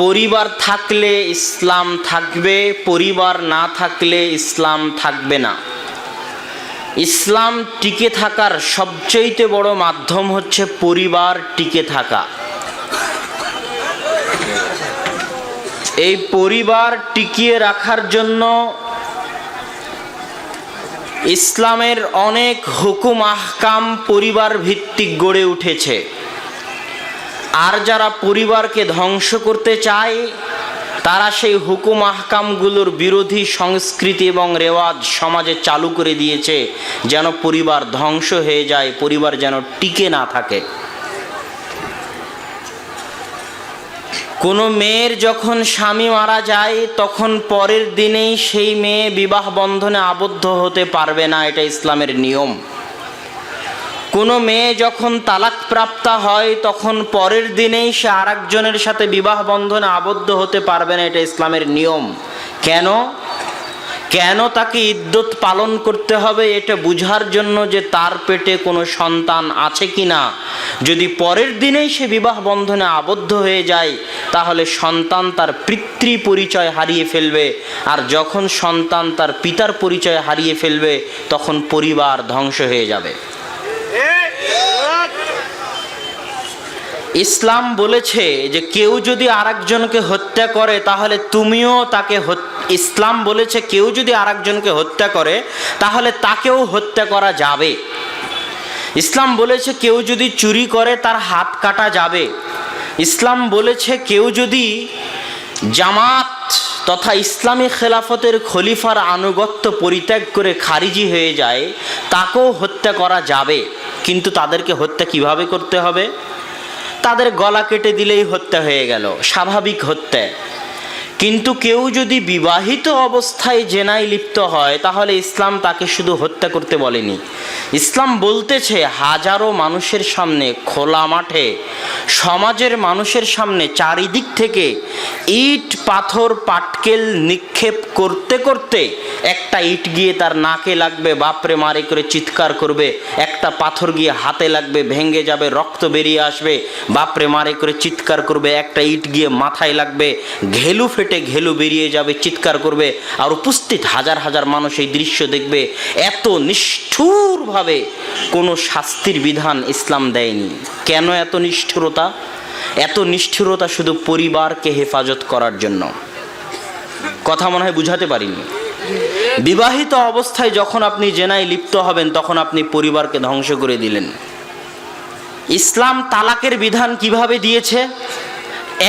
পরিবার থাকলে ইসলাম থাকবে, পরিবার না থাকলে ইসলাম থাকবে না। ইসলাম টিকে থাকার সবচেয়ে বড় মাধ্যম হচ্ছে পরিবার টিকে থাকা। এই পরিবার টিকিয়ে রাখার জন্য ইসলামের অনেক হুকুম আহকাম পরিবার ভিত্তিক গড়ে উঠেছে। আর যারা পরিবারকে ধ্বংস করতে চায় তারা সেই হুকুম আহকামগুলোর বিরোধী সংস্কৃতি এবং রেওয়াজ সমাজে চালু করে দিয়েছে, যেন পরিবার ধ্বংস হয়ে যায়, পরিবার যেন টিকে না থাকে। কোনো মেয়ের যখন স্বামী মারা যায় তখন পরের দিনেই সেই মেয়ে বিবাহ বন্ধনে আবদ্ধ হতে পারবে না, এটা ইসলামের নিয়ম। কোনো মেয়ে যখন তালাক প্রাপ্তা হয় তখন পরের দিনেই সে আরেকজনের সাথে বিবাহ বন্ধনে আবদ্ধ হতে পারবে না, এটা ইসলামের নিয়ম। কেন? কেন তাকে ইদ্যত পালন করতে হবে? এটা বুঝার জন্য যে তার পেটে কোনো সন্তান আছে কি না। যদি পরের দিনেই সে বিবাহ বন্ধনে আবদ্ধ হয়ে যায় তাহলে সন্তান তার পিতৃ পরিচয় হারিয়ে ফেলবে, আর যখন সন্তান তার পিতার পরিচয় হারিয়ে ফেলবে তখন পরিবার ধ্বংস হয়ে যাবে। ইসলাম বলেছে যে কেউ যদি আরেকজনকে হত্যা করে তাহলে তুমিও তাকে ইসলাম বলেছে কেউ যদি আরেকজনকে হত্যা করে তাহলে তাকেও হত্যা করা যাবে। ইসলাম বলেছে কেউ যদি চুরি করে তার হাত কাটা যাবে। ইসলাম বলেছে কেউ যদি জামাত তথা ইসলামী খেলাফতের খলিফার আনুগত্য পরিত্যাগ করে খারিজি হয়ে যায় তাকেও হত্যা করা যাবে। কিন্তু তাদেরকে হত্যা কিভাবে করতে হবে? তাদের গলা কেটে দিলেই হত্যা হয়ে গেল, স্বাভাবিক হত্যা। কিন্তু কেউ যদি বিবাহিত অবস্থায় জেনায় লিপ্ত হয় তাহলে ইসলাম তাকে শুধু হত্যা করতে বলেনি। ইসলাম বলতেছে হাজারো মানুষের সামনে খোলা মাঠে সমাজের মানুষের সামনে চারিদিক থেকে ইট পাথর পাটকেল নিক্ষেপ করতে করতে একটা ইট গিয়ে তার নাকে লাগবে, বাপরে মারে করে চিৎকার করবে। একটা পাথর গিয়ে হাতে লাগবে, ভেঙে যাবে, রক্ত বেরিয়ে আসবে, বাপরে মারে করে চিৎকার করবে। একটা ইট গিয়ে মাথায় লাগবে, ঘেলু ফেটে ঘেলু বেরিয়ে যাবে, চিৎকার করবে। আর উপস্থিত হাজার হাজার মানুষ এই দৃশ্য দেখবে। এত নিষ্ঠুরভাবে কোনো শাস্তির বিধান ইসলাম দেয়নি। কেন এত নিষ্ঠুরতা? এত নিষ্ঠুরতা শুধু পরিবারকে হেফাজত করার জন্য। কথা মনে হয় বুঝাতে পারিনি। বিবাহিত অবস্থায় যখন আপনি জেনায় লিপ্ত হবেন তখন আপনি পরিবারকে ধ্বংস করে দিলেন। ইসলাম তালাকের বিধান কিভাবে দিয়েছে?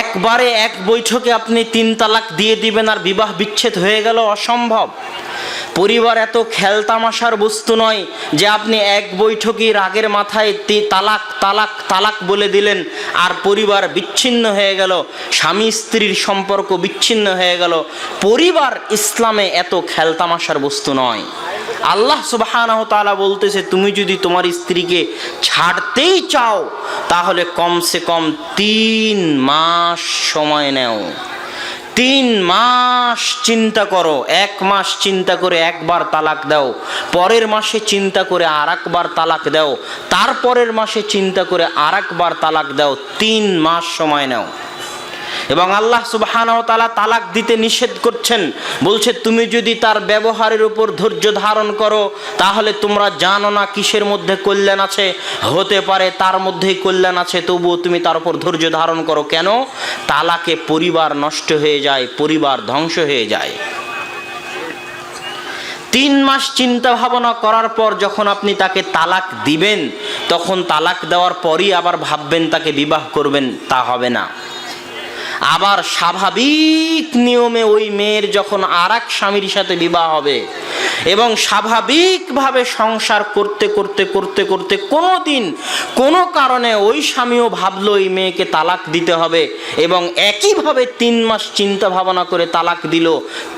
একবারে এক বৈঠকে আপনি 3 তালাক দিয়ে দিবেন আর বিবাহ বিচ্ছেদ হয়ে গেল, অসম্ভব। পরিবার এত খেলতামাশার বস্তু নয় যে আপনি এক বৈঠকে রাগের মাথায় তালাক তালাক তালাক বলে দিলেন আর পরিবার বিচ্ছিন্ন হয়ে গেল, স্বামী স্ত্রীর সম্পর্ক বিচ্ছিন্ন হয়ে গেল। পরিবার ইসলামে এত খেলতামাশার বস্তু নয়। আল্লাহ সুবহানাহু ওয়া তাআলা বলতেছে তুমি যদি তোমার স্ত্রীকে ছাড়তেই চাও তাহলে কমসে কম 3 মাস সময় নাও। 3 মাস চিন্তা করো, 1 মাস চিন্তা করে একবার তালাক দাও, পরের মাসে চিন্তা করে আরেকবার তালাক দাও, তারপরের মাসে চিন্তা করে আরেকবার তালাক দাও। 3 মাস সময় নাও। এবং আল্লাহ সুবহানাহু ওয়া তাআলা তালাক দিতে নিষেধ করছেন, বলছে তুমি যদি তার ব্যবহারের উপর ধৈর্য ধারণ করো তাহলে তোমরা জানো না কিসের মধ্যে কল্যাণ আছে, হতে পারে তার মধ্যেই কল্যাণ আছে, তবুও তুমি তার উপর ধৈর্য ধারণ করো। কেন? তালাকে পরিবার নষ্ট হয়ে যায়, পরিবার ধ্বংস হয়ে যায়। 3 মাস চিন্তা ভাবনা করার পর যখন আপনি তাকে তালাক দিবেন তখন তালাক দেওয়ার পরই আবার ভাববেন তাকে বিবাহ করবেন, তা হবে না। আবার স্বাভাবিক নিয়মে ওই মেয়ের যখন আরেক স্বামীর সাথে বিবাহ হবে এবং স্বাভাবিকভাবে সংসার করতে করতে করতে করতে কোনো দিন কোনো কারণে ওই স্বামীও ভাবলো এই মেয়েকে তালাক দিতে হবে এবং একইভাবে 3 মাস চিন্তা ভাবনা করে তালাক দিল,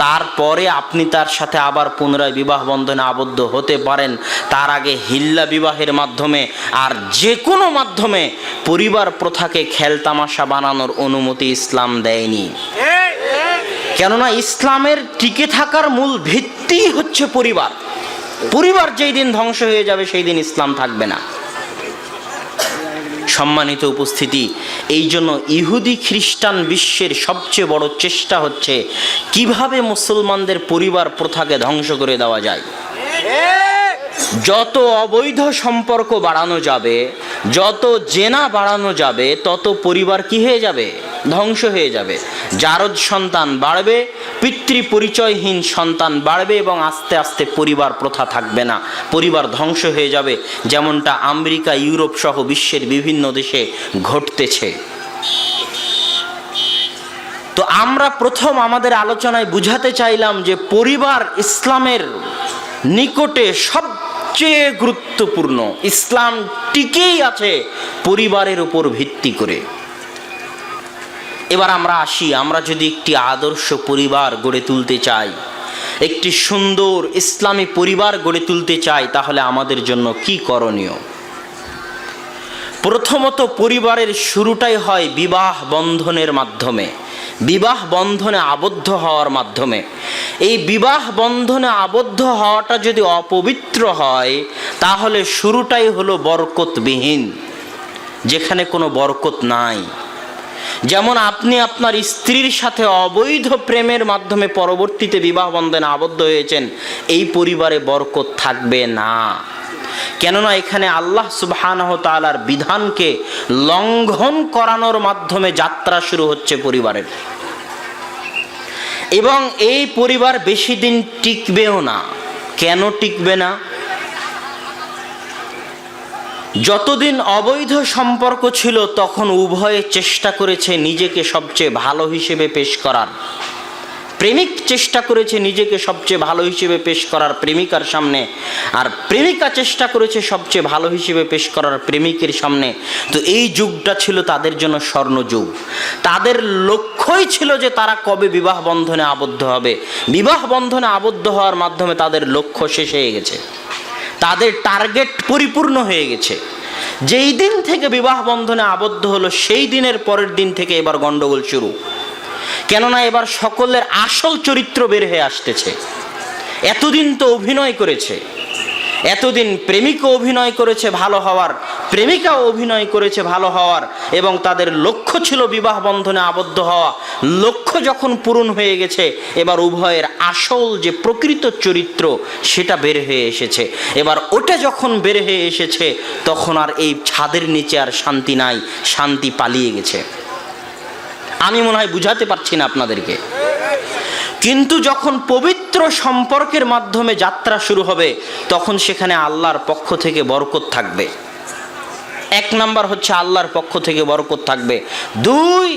তারপরে আপনি তার সাথে আবার পুনরায় বিবাহ বন্ধনে আবদ্ধ হতে পারেন। তার আগে হিল্লা বিবাহের মাধ্যমে আর যে কোনো মাধ্যমে পরিবার প্রথাকে খেলতামাশা বানানোর অনুমতি ইসলাম দেয়নি। কেননা ইসলামের টিকে থাকার মূল ভিত্তি হচ্ছে পরিবার। পরিবার যেই দিন ধ্বংস হয়ে যাবে সেই দিন ইসলাম থাকবে না। সম্মানিত উপস্থিতি, এই জন্য ইহুদি খ্রিস্টান বিশ্বের সবচেয়ে বড় চেষ্টা হচ্ছে কিভাবে মুসলমানদের পরিবার প্রথাকে ধ্বংস করে দেওয়া যায়। যত অবৈধ সম্পর্ক বাড়ানো যাবে, যত জেনা বাড়ানো যাবে, তত পরিবার কি হয়ে যাবে? ধ্বংস হয়ে যাবে। জারজ সন্তান বাড়বে, পিতৃ পরিচয়হীন সন্তান বাড়বে এবং আস্তে আস্তে পরিবার প্রথা থাকবে না, পরিবার ধ্বংস হয়ে যাবে, যেমনটা আমেরিকা, ইউরোপ সহ বিশ্বের বিভিন্ন দেশে ঘটতেছে। তো আমরা প্রথম আমাদের আলোচনায় বুঝাতে চাইলাম যে পরিবার ইসলামের নিকটে সবচেয়ে গুরুত্বপূর্ণ। ইসলাম টিকেই আছে পরিবারের উপর ভিত্তি করে। এবার আমরা আসি, আমরা যদি একটি আদর্শ পরিবার গড়ে তুলতে চাই, একটি সুন্দর ইসলামী পরিবার গড়ে তুলতে চাই, তাহলে আমাদের জন্য কি করণীয়? প্রথমত পরিবারের শুরুটাই হয় বিবাহ বন্ধনের মাধ্যমে, বিবাহ বন্ধনে আবদ্ধ হওয়ার মাধ্যমে। এই বিবাহ বন্ধনে আবদ্ধ হওয়াটা যদি অপবিত্র হয়, তাহলে শুরুটাই হলো বরকতবিহীন, যেখানে কোনো বরকত নাই। যেমন আপনি আপনার স্ত্রীর সাথে অবৈধ প্রেমের মাধ্যমে পরবর্তীতে বিবাহ বন্ধনে আবদ্ধ হয়েছেন, এই পরিবারে বরকত থাকবে না। কেননা এখানে আল্লাহ সুবহানাহু ওয়া তাআলার বিধানকে লঙ্ঘন করানোর মাধ্যমে যাত্রা শুরু হচ্ছে পরিবারের, এবং এই পরিবার বেশি দিন টিকবেও না। কেন টিকবে না? যতদিন অবৈধ সম্পর্ক ছিল তখন উভয়ে চেষ্টা করেছে নিজেকে সবচেয়ে ভালো হিসেবে পেশ করার। প্রেমিক চেষ্টা করেছে নিজেকে সবচেয়ে ভালো হিসেবে পেশ করার প্রেমিকার সামনে, আর প্রেমিকা চেষ্টা করেছে সবচেয়ে ভালো হিসেবে পেশ করার প্রেমিকের সামনে। তো এই যুগটা ছিল তাদের জন্য স্বর্ণযুগ। তাদের লক্ষ্যই ছিল যে তারা কবে বিবাহ বন্ধনে আবদ্ধ হবে। বিবাহ বন্ধনে আবদ্ধ হওয়ার মাধ্যমে তাদের লক্ষ্য শেষ হয়ে গেছে, তাদের টার্গেট পরিপূর্ণ হয়ে গেছে। যেই দিন থেকে বিবাহ বন্ধনে আবদ্ধ হলো, সেই দিনের পরের দিন থেকে এবার গন্ডগোল শুরু। কেননা এবার সকলের আসল চরিত্র বের হয়ে আসতেছে। এতদিন তো অভিনয় করেছে, এতদিন প্রেমিকও অভিনয় করেছে ভালো হওয়ার, প্রেমিকাও অভিনয় করেছে ভালো হওয়ার, এবং তাদের লক্ষ্য ছিল বিবাহ বন্ধনে আবদ্ধ হওয়া। লক্ষ্য যখন পূরণ হয়ে গেছে, এবার উভয়ের আসল যে প্রকৃত চরিত্র সেটা বের হয়ে এসেছে। এবার ওটা যখন বের হয়ে এসেছে, তখন আর এই ছাদের নিচে আর শান্তি নাই, শান্তি পালিয়ে গেছে। আমি মনে হয় বুঝাতে পারছি না আপনাদেরকে। কিন্তু যখন পবিত্র সম্পর্কের মাধ্যমে যাত্রা শুরু হবে, তখন সেখানে আল্লাহর পক্ষ থেকে বরকত থাকবে। এক নাম্বার হচ্ছে আল্লাহর পক্ষ থেকে বরকত থাকবে। দুই,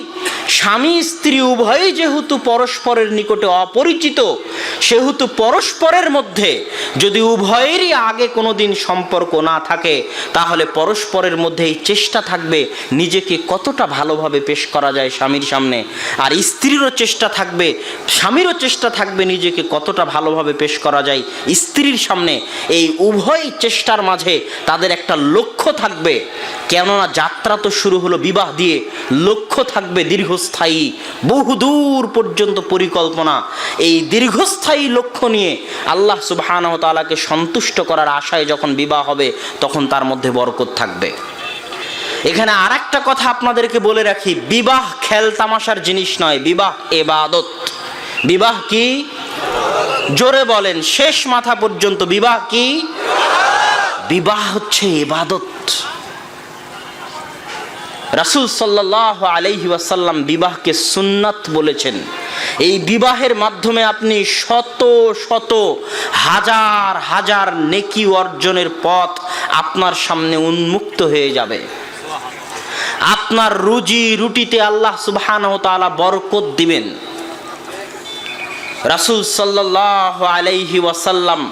স্বামী স্ত্রী উভয়ই যেহেতু পরস্পরের নিকটে অপরিচিত, সেহেতু পরস্পরের মধ্যে যদি উভয়েরই আগে কোনো দিন সম্পর্ক না থাকে, তাহলে পরস্পরের মধ্যে এই চেষ্টা থাকবে নিজেকে কতটা ভালোভাবে পেশ করা যায় স্বামীর সামনে, আর স্ত্রীরও চেষ্টা থাকবে, স্বামীরও চেষ্টা থাকবে নিজেকে কতটা ভালোভাবে পেশ করা যায় স্ত্রীর সামনে। এই উভয় চেষ্টার মাঝে তাদের একটা লক্ষ্য থাকবে। কেননা যাত্রা তো শুরু হলো বিবাহ দিয়ে, লক্ষ্য থাকবে দীর্ঘস্থায়ী, বহুদূর পর্যন্ত পরিকল্পনা। এই দীর্ঘস্থায়ী লক্ষ্য নিয়ে আল্লাহ সুবহানাহু ওয়া তাআলাকে সন্তুষ্ট করার আশায় যখন বিবাহ হবে, তখন তার মধ্যে বরকত থাকবে। এখানে আর একটা কথা আপনাদেরকে বলে রাখি, বিবাহ খেল তামাশার জিনিস নয়, বিবাহ ইবাদত। বিবাহ কি? জোরে বলেন, শেষ মাথা পর্যন্ত। বিবাহ কি? বিবাহ হচ্ছে ইবাদত। রাসূল সাল্লাল্লাহু আলাইহি ওয়াসাল্লাম বিবাহকে সুন্নাত বলেছেন। এই বিবাহের মাধ্যমে আপনি শত শত হাজার হাজার নেকি অর্জনের পথ আপনার সামনে উন্মুক্ত হয়ে যাবে। আপনার রুজি রুটিতে আল্লাহ সুবহানাহু ওয়া তাআলা বরকত দিবেন। রাসূল সাল্লাল্লাহু আলাইহি ওয়াসাল্লাম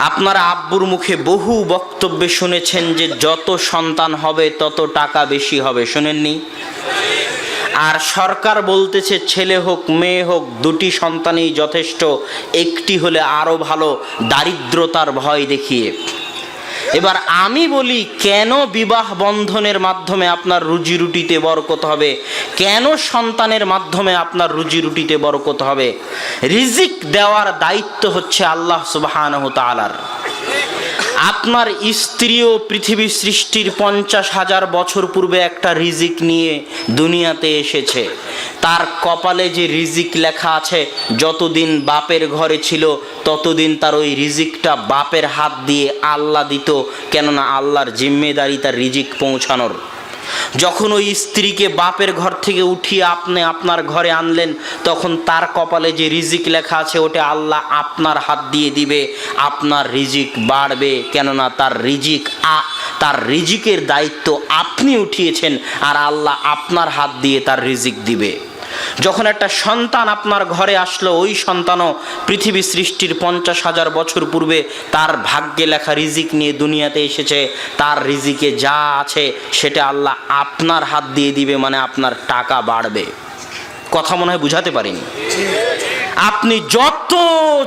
আপনারা আব্বুর মুখে বহু বক্তব্যে শুনেছেন যে যত সন্তান হবে তত টাকা বেশি হবে, শুনেননি? আর সরকার বলতেছে ছেলে হোক মেয়ে হোক দুটি সন্তানই যথেষ্ট, একটি হলে আরো ভালো, দারিদ্রতার ভয় দেখিয়ে। এবার আমি বলি, কেন বিবাহ বন্ধনের মাধ্যমে আপনার রুজি রুটিতে বরকত হবে? কেন সন্তানের মাধ্যমে আপনার রুজি রুটিতে বরকত হবে? রিজিক দেওয়ার দায়িত্ব হচ্ছে আল্লাহ সুবহানাহু ওয়া তাআলার। আপনার স্ত্রীও পৃথিবী সৃষ্টির 50,000 বছর পূর্বে একটা রিজিক নিয়ে দুনিয়াতে এসেছে। তার কপালে যে রিজিক লেখা আছে, যতদিন বাপের ঘরে ছিল ততদিন তার ওই রিজিকটা বাপের হাত দিয়ে আল্লাহ দিত, কেননা আল্লাহর জিম্মেদারি তার রিজিক পৌঁছানোর। যখন ওই স্ত্রীকে বাপের ঘর থেকে উঠিয়ে আপনি আপনার ঘরে আনলেন, তখন তার কপালে যে রিজিক লেখা আছে ওটা আল্লাহ আপনার হাত দিয়ে দিবে, আপনার রিজিক বাড়বে, কেননা তার রিজিকের দায়িত্ব আপনি উঠিয়েছেন আর আল্লাহ আপনার হাত দিয়ে তার রিজিক দিবে। যখন একটা সন্তান আপনার ঘরে আসলো, ওই সন্তানও পৃথিবী সৃষ্টির 50,000 বছর পূর্বে তার ভাগ্যে লেখা রিজিক নিয়ে দুনিয়াতে এসেছে। তার রিজিকে যা আছে সেটা আল্লাহ আপনার হাত দিয়ে দিবে, মানে আপনার টাকা বাড়বে। কথা মনে হয় বুঝাতে পারিনি। আপনি যত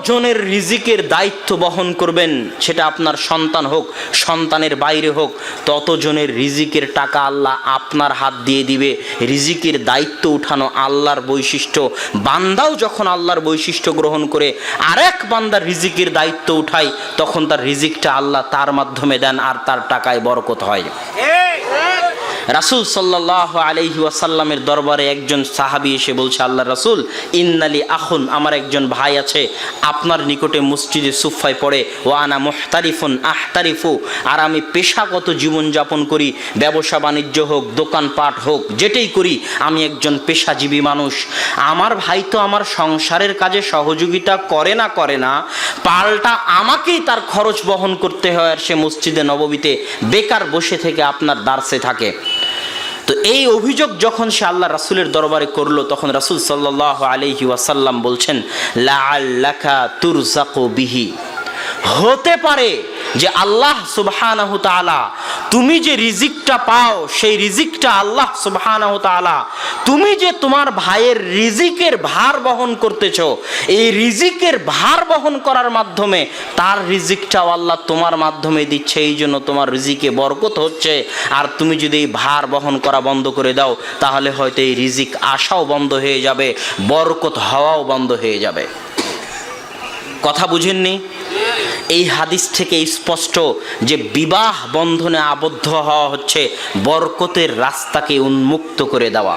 জনের রিজিকের দায়িত্ব বহন করবেন, সেটা আপনার সন্তান হোক, সন্তানের বাইরে হোক, তত জনের রিজিকের টাকা আল্লাহ আপনার হাত দিয়ে দিবে। রিজিকের দায়িত্ব উঠানো আল্লাহর বৈশিষ্ট্য। বান্দাও যখন আল্লাহর বৈশিষ্ট্য গ্রহণ করে আরেক বান্দার রিজিকের দায়িত্ব উঠায়, তখন তার রিজিকটা আল্লাহ তার মাধ্যমে দেন আর তার টাকায় বরকত হয়। রাসূল সাল্লাল্লাহু আলাইহি ওয়াসাল্লামের দরবারে একজন সাহাবী এসে বলছে, আল্লাহ রাসূল, ইন্নালি আখুন, আমার একজন ভাই আছে, আপনার নিকটে মসজিদে সুফায় পড়ে, ওয়া আনা মুহতারিফুন আহতারিফু, আর আমি পেশাগত জীবনযাপন করি, ব্যবসা বাণিজ্য হোক, দোকানপাট হোক, যেটাই করি আমি একজন পেশাজীবী মানুষ। আমার ভাই তো আমার সংসারের কাজে সহযোগিতা করে না, পাল্টা আমাকেই তার খরচ বহন করতে হয়, আর সে মসজিদে নববীতে বেকার বসে থেকে আপনার দার্সে থাকে। তো এই অভিযোগ যখন সে আল্লাহ রাসূলের দরবারে করলো, তখন রাসূল সাল্লাল্লাহু আলাইহি ওয়াসাল্লাম বলছেন, লাআল্লাকা তুরযাকু বিহি, হতে পারে যে আল্লাহ সুবহানাহু তাআলা, তুমি যে রিজিকটা পাও সেই রিজিকটা আল্লাহ সুবহানাহু তাআলা, তুমি যে তোমার ভাইয়ের রিজিকের ভার বহন করতেছো, এই রিজিকের ভার বহন করার মাধ্যমে তার রিজিকটাও আল্লাহ তোমার মাধ্যমে দিচ্ছে, এই জন্য তোমার রিজিকে বরকত হচ্ছে। আর তুমি যদি এই ভার বহন করা বন্ধ করে দাও, তাহলে হয়তো এই রিজিক আসাও বন্ধ হয়ে যাবে, বরকত হওয়াও বন্ধ হয়ে যাবে। কথা বুঝেননি? এই হাদিস থেকে স্পষ্ট যে বিবাহ বন্ধনে আবদ্ধ হওয়া হচ্ছে বরকতের রাস্তাকে উন্মুক্ত করে দেওয়া।